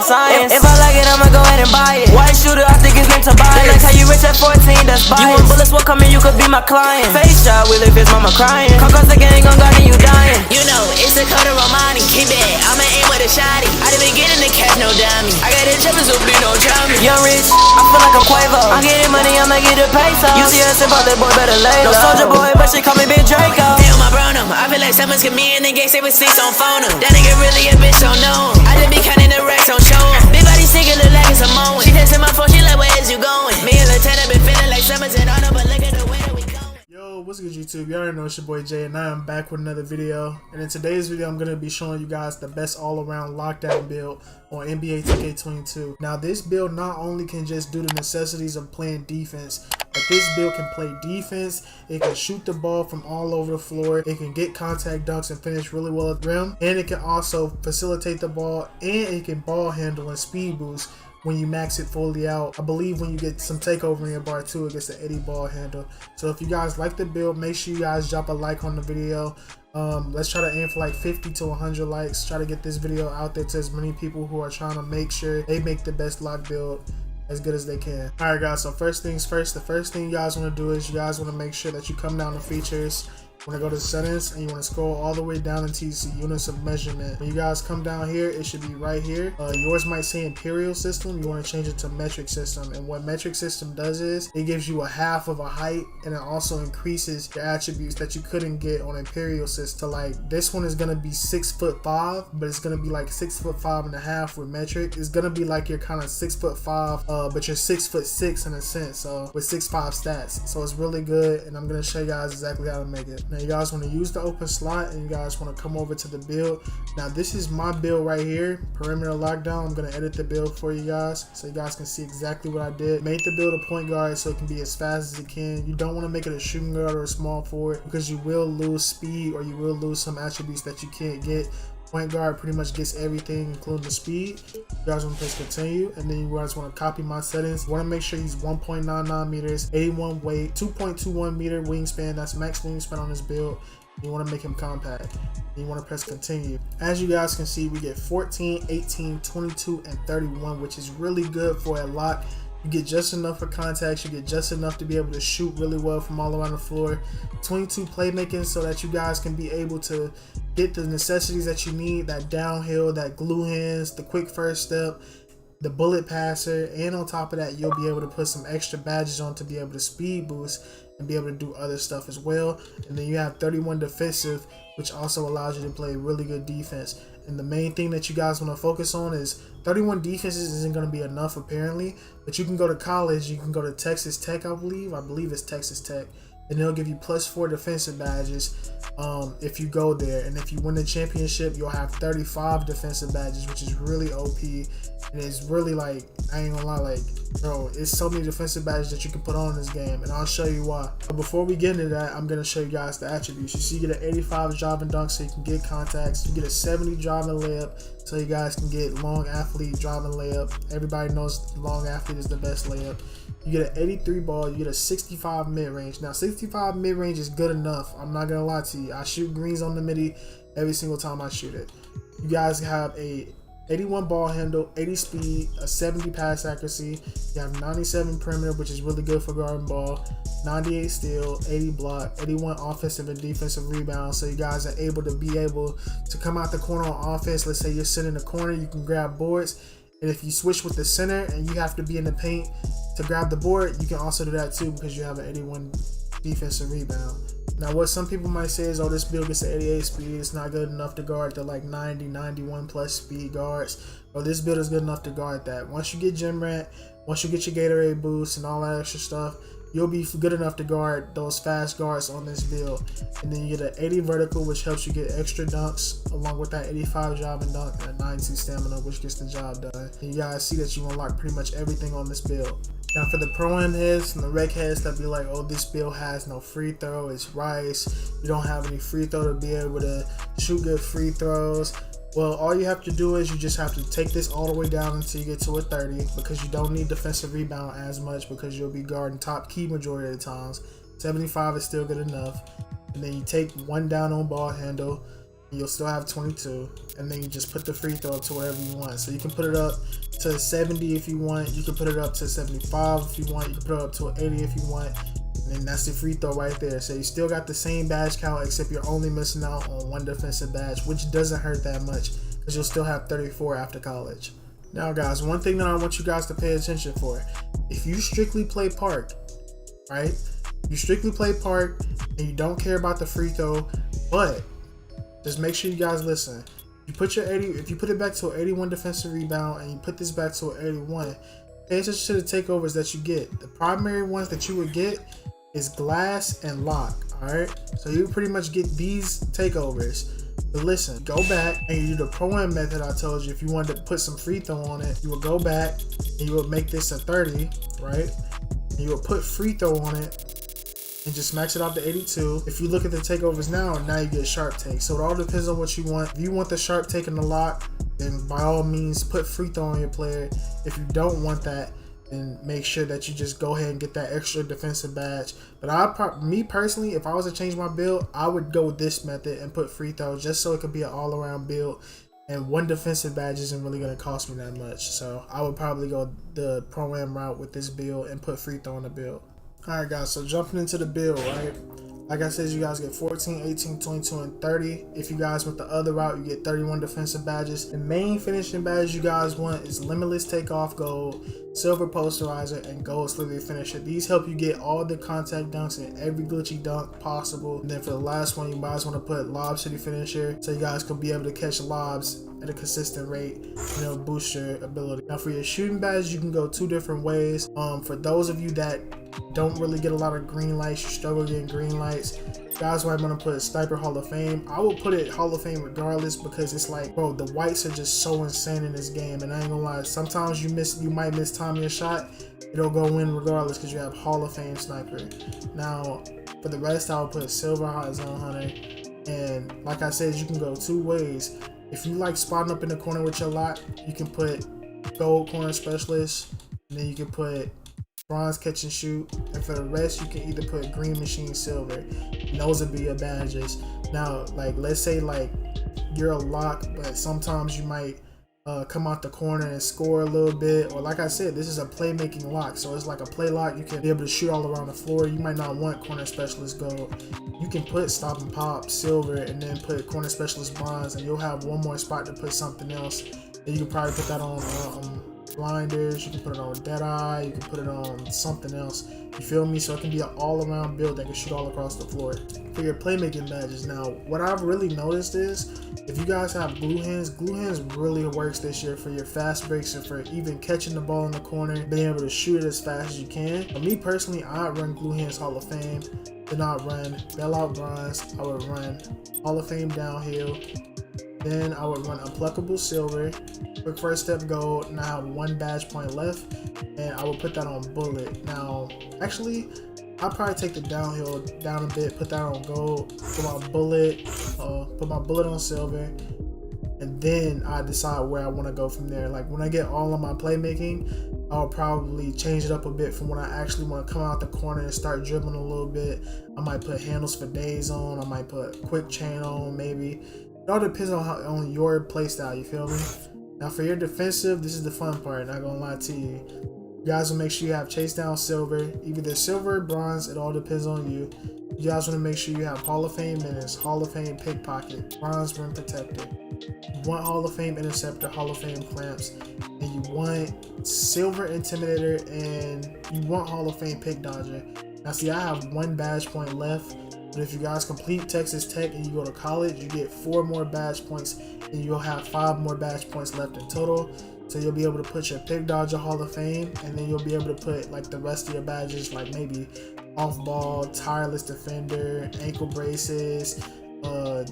science. If I like it, I'ma go ahead and buy it. White shooter, I think his name Tobias. Like how you rich at 14, that's bias. You want bullets, what coming, you could be my client. Face shot, will if his mama crying. Come across the gang, gon' garden, you dying. You know, it's a Coda Romani. Keep it, I'ma aim with a shotty. I done been getting the cash, no dummy. I got hit choppers, so be no drama. Young rich, I feel like I'm Quavo. I'm getting money, I'ma get a peso. You see us about that boy, better lay low. No soldier boy, but she call me Big Draco. Damn, I burn him. I feel like someone's got me in the game, say with seats on phone him. That nigga really a bitch, don't know him. I just be counting the racks, don't show him. Big body single, look like it's a moment. She texting my phone, she like, where is you going? Me and Lieutenant been feeling like Summers and Arnold, but look at the way that we going. Yo, what's good YouTube? You already know it's your boy Jay, and I am back with another video. And in today's video, I'm going to be showing you guys the best all-around lockdown build on NBA 2K22. Now, this build not only can just do the necessities of playing defense, but this build can play defense, it can shoot the ball from all over the floor, it can get contact dunks and finish really well at the rim, and it can also facilitate the ball, and it can ball handle and speed boost when you max it fully out. I believe when you get some takeover in your bar too, it gets the 80 ball handle. So if you guys like the build, make sure you guys drop a like on the video. Let's try to aim for like 50 to 100 likes. Try to get this video out there to as many people who are trying to make sure they make the best lock build as good as they can. Alright guys, so first things first, the first thing you guys want to do is you guys want to make sure that you come down to features. You want to go to settings and you want to scroll all the way down until you see units of measurement. When you guys come down here, it should be right here. Yours might say imperial system. You want to change it to metric system, and what metric system does is it gives you a half of a height, and it also increases your attributes that you couldn't get on imperial system. Like this one is going to be 6'5", but it's going to be like 6'5.5" with metric. It's going to be like you're kind of 6'5", but you're 6'6" in a sense, so with 6'5" stats. So it's really good, and I'm going to show you guys exactly how to make it. Now you guys want to use the open slot, and you guys want to come over to the build. Now this is my build right here, perimeter lockdown. I'm going to edit the build for you guys so you guys can see exactly what I did. Made the build a point guard so it can be as fast as it can. You don't want to make it a shooting guard or a small forward because you will lose speed or you will lose some attributes that you can't get. Point guard pretty much gets everything, including the speed. You guys want to press continue, and then you guys want to copy my settings. You want to make sure he's 1.99 meters, 81 weight, 2.21 meter wingspan. That's max wingspan on this build. You want to make him compact. You want to press continue. As you guys can see, we get 14, 18, 22, and 31, which is really good for a lock. You get just enough for contacts, you get just enough to be able to shoot really well from all around the floor. 22 playmaking so that you guys can be able to get the necessities that you need, that downhill, that glue hands, the quick first step, the bullet passer, and on top of that, you'll be able to put some extra badges on to be able to speed boost and be able to do other stuff as well. And then you have 31 defensive, which also allows you to play really good defense. And the main thing that you guys want to focus on is 31 defenses isn't going to be enough apparently, but you can go to college, you can go to Texas Tech, I believe it's Texas Tech, and they'll give you +4 defensive badges if you go there. And if you win the championship, you'll have 35 defensive badges, which is really OP. And it's really like, I ain't gonna lie, like, bro, it's so many defensive badges that you can put on in this game, and I'll show you why. But before we get into that, I'm gonna show you guys the attributes. You see, you get an 85 driving dunk so you can get contacts. You get a 70 driving layup so you guys can get long athlete driving layup. Everybody knows long athlete is the best layup. You get an 83 ball, you get a 65 mid-range. Now 65 mid-range is good enough, I'm not gonna lie to you. I shoot greens on the midi every single time I shoot it. You guys have a 81 ball handle, 80 speed, a 70 pass accuracy. You have 97 perimeter, which is really good for guarding ball, 98 steal, 80 block, 81 offensive and defensive rebound. So you guys are able to come out the corner on offense. Let's say you're sitting in the corner, you can grab boards. And if you switch with the center and you have to be in the paint to grab the board, you can also do that too because you have an 81 defensive rebound. Now what some people might say is, oh, this build gets an 88 speed, it's not good enough to guard the like 90, 91 plus speed guards. Well, this build is good enough to guard that. Once you get gym rat, once you get your Gatorade boost and all that extra stuff, you'll be good enough to guard those fast guards on this build. And then you get an 80 vertical, which helps you get extra dunks, along with that 85 driving dunk and a 92 stamina, which gets the job done. And you guys see that you unlock pretty much everything on this build. Now for the pro-am heads and the rec heads that be like, oh, this build has no free throw, it's rice, you don't have any free throw to be able to shoot good free throws. Well, all you have to do is you just have to take this all the way down until you get to a 30, because you don't need defensive rebound as much because you'll be guarding top key majority of the times. 75 is still good enough. And then you take one down on ball handle, You'll still have 22, and then you just put the free throw up to wherever you want. So you can put it up to 70 if you want, you can put it up to 75 if you want, you can put it up to 80 if you want, and then that's the free throw right there. So you still got the same badge count, except you're only missing out on one defensive badge, which doesn't hurt that much because you'll still have 34 after college. Now guys, one thing that I want you guys to pay attention for, if you strictly play park, right? You strictly play park and you don't care about the free throw, but just make sure you guys listen. You put your 80, if you put it back to an 81 defensive rebound and you put this back to an 81, pay attention to the takeovers that you get. The primary ones that you would get is glass and lock, alright? So you pretty much get these takeovers. But listen, go back and you do the pro-am method I told you. If you wanted to put some free throw on it, you would go back and you would make this a 30, right? And you would put free throw on it and just max it out to 82. If you look at the takeovers now you get sharp take. So it all depends on what you want. If you want the sharp take and the lock, then by all means put free throw on your player. If you don't want that, then make sure that you just go ahead and get that extra defensive badge. But me personally, if I was to change my build, I would go with this method and put free throw, just so it could be an all-around build. And one defensive badge isn't really going to cost me that much. So I would probably go the pro-am route with this build and put free throw on the build. Alright guys, so jumping into the build, right? Like I said, you guys get 14, 18, 22, and 30. If you guys went the other route, you get 31 defensive badges. The main finishing badge you guys want is Limitless Takeoff Gold, Silver Posterizer, and Gold Slithery Finisher. These help you get all the contact dunks and every glitchy dunk possible. And then for the last one, you guys want to put Lob City Finisher, so you guys can be able to catch lobs at a consistent rate, you know, boost your ability. Now for your shooting badge, you can go two different ways. For those of you that don't really get a lot of green lights, you struggle getting green lights, guys might want to put Sniper Hall of Fame. I will put it Hall of Fame regardless, because it's like, bro, the whites are just so insane in this game, and I ain't gonna lie, sometimes you might miss time your shot, it'll go in regardless because you have Hall of Fame Sniper. Now for the rest, I will put Silver Hot Zone Hunter, and like I said, you can go two ways. If you like spotting up in the corner with your lot, you can put Gold Corner Specialist, and then you can put Bronze Catch and Shoot, and for the rest you can either put Green Machine Silver, and those would be your badges. Now like, let's say like you're a lock, but sometimes you might come out the corner and score a little bit, or like I said, this is a playmaking lock, so it's like a play lock. You can be able to shoot all around the floor. You might not want Corner Specialist Gold, you can put Stop and Pop Silver and then put Corner Specialist Bronze, and you'll have one more spot to put something else. And you can probably put that on Blinders, you can put it on Deadeye, you can put it on something else, you feel me? So it can be an all-around build that can shoot all across the floor. For your playmaking badges, now what I've really noticed is, if you guys have glue hands really works this year for your fast breaks and for even catching the ball in the corner, being able to shoot it as fast as you can. For me personally, I run glue hands Hall of Fame, then I run Bailout Bronze, I would run Hall of Fame Downhill, then I would run Unpluckable Silver, Quick First Step Gold, and I have one badge point left, and I will put that on Bullet. Now, actually, I'll probably take the Downhill down a bit, put that on Gold, put my Bullet on Silver, and then I decide where I want to go from there. Like when I get all of my playmaking, I'll probably change it up a bit from when I actually want to come out the corner and start dribbling a little bit. I might put Handles for Days on, I might put Quick Chain on, maybe. It all depends on your playstyle, you feel me? Now for your defensive, this is the fun part, not gonna lie to you. You guys will make sure you have Chase Down Silver, either Silver or Bronze, it all depends on you. You guys want to make sure you have Hall of Fame Menace, Hall of Fame Pickpocket, Bronze Rim Protector. You want Hall of Fame Interceptor, Hall of Fame Clamps, and you want Silver Intimidator, and you want Hall of Fame Pick Dodger. Now see, I have one badge point left, but if you guys complete Texas Tech and you go to college, you get 4 more badge points, and you'll have 5 more badge points left in total. So you'll be able to put your Pick Dodger Hall of Fame, and then you'll be able to put like the rest of your badges, like maybe Off Ball, Tireless Defender, Ankle Braces,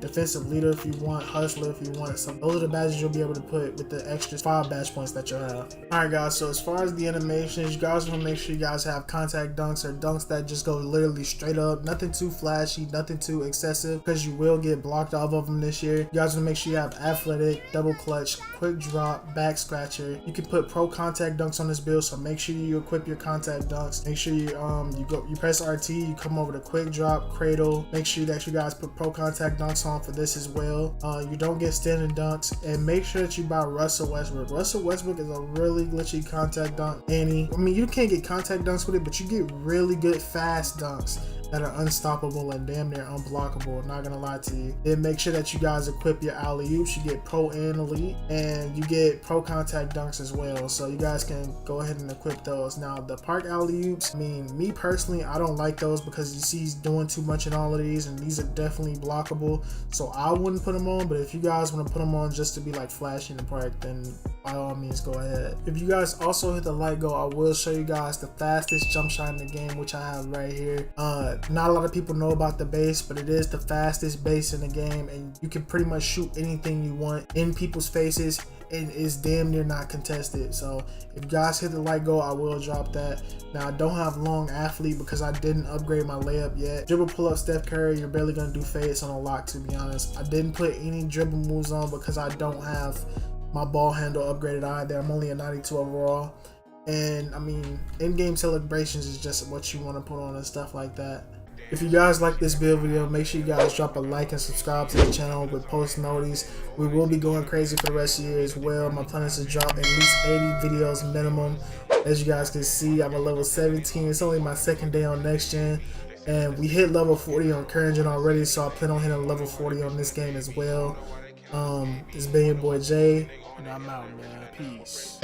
Defensive Leader if you want, Hustler if you want. So those are the badges you'll be able to put with the extra 5 badge points that you'll have. Alright guys, so as far as the animations, you guys want to make sure you guys have contact dunks, or dunks that just go literally straight up, nothing too flashy, nothing too excessive, because you will get blocked off of them this year. You guys want to make sure you have athletic, double clutch, quick drop, back scratcher. You can put pro contact dunks on this build, so make sure you equip your contact dunks. Make sure you press RT, you come over to quick drop, cradle. Make sure that you guys put pro contact contact dunks on for this as well. You don't get standing dunks, and make sure that you buy Russell Westbrook. Russell Westbrook is a really glitchy contact dunk. I mean, you can't get contact dunks with it, but you get really good fast dunks that are unstoppable and damn near unblockable, not gonna lie to you. Then make sure that you guys equip your alley-oops. You get pro and elite, and you get pro contact dunks as well, so you guys can go ahead and equip those. Now the park alley-oops, I mean, me personally, I don't like those because you see he's doing too much in all of these, and these are definitely blockable, so I wouldn't put them on. But if you guys want to put them on just to be like flashy in the park, then by all means go ahead. If you guys also hit the like goal, I will show you guys the fastest jump shot in the game, which I have right here. Not a lot of people know about the base, but it is the fastest base in the game, and you can pretty much shoot anything you want in people's faces, and it's damn near not contested. So if you guys hit the like goal, I will drop that. Now I don't have long athlete because I didn't upgrade my layup yet. Dribble pull up Steph Curry, you're barely gonna do fades on a lock, to be honest. I didn't put any dribble moves on because I don't have my ball handle upgraded either. I'm only a 92 overall. And I mean, in-game celebrations is just what you want to put on and stuff like that. If you guys like this build video, make sure you guys drop a like and subscribe to the channel with post notice. We will be going crazy for the rest of the year as well. My plan is to drop at least 80 videos minimum. As you guys can see, I'm a level 17. It's only my second day on next gen, and we hit level 40 on current gen already, so I plan on hitting level 40 on this game as well. It's been your boy Jay, and I'm out, man. Peace.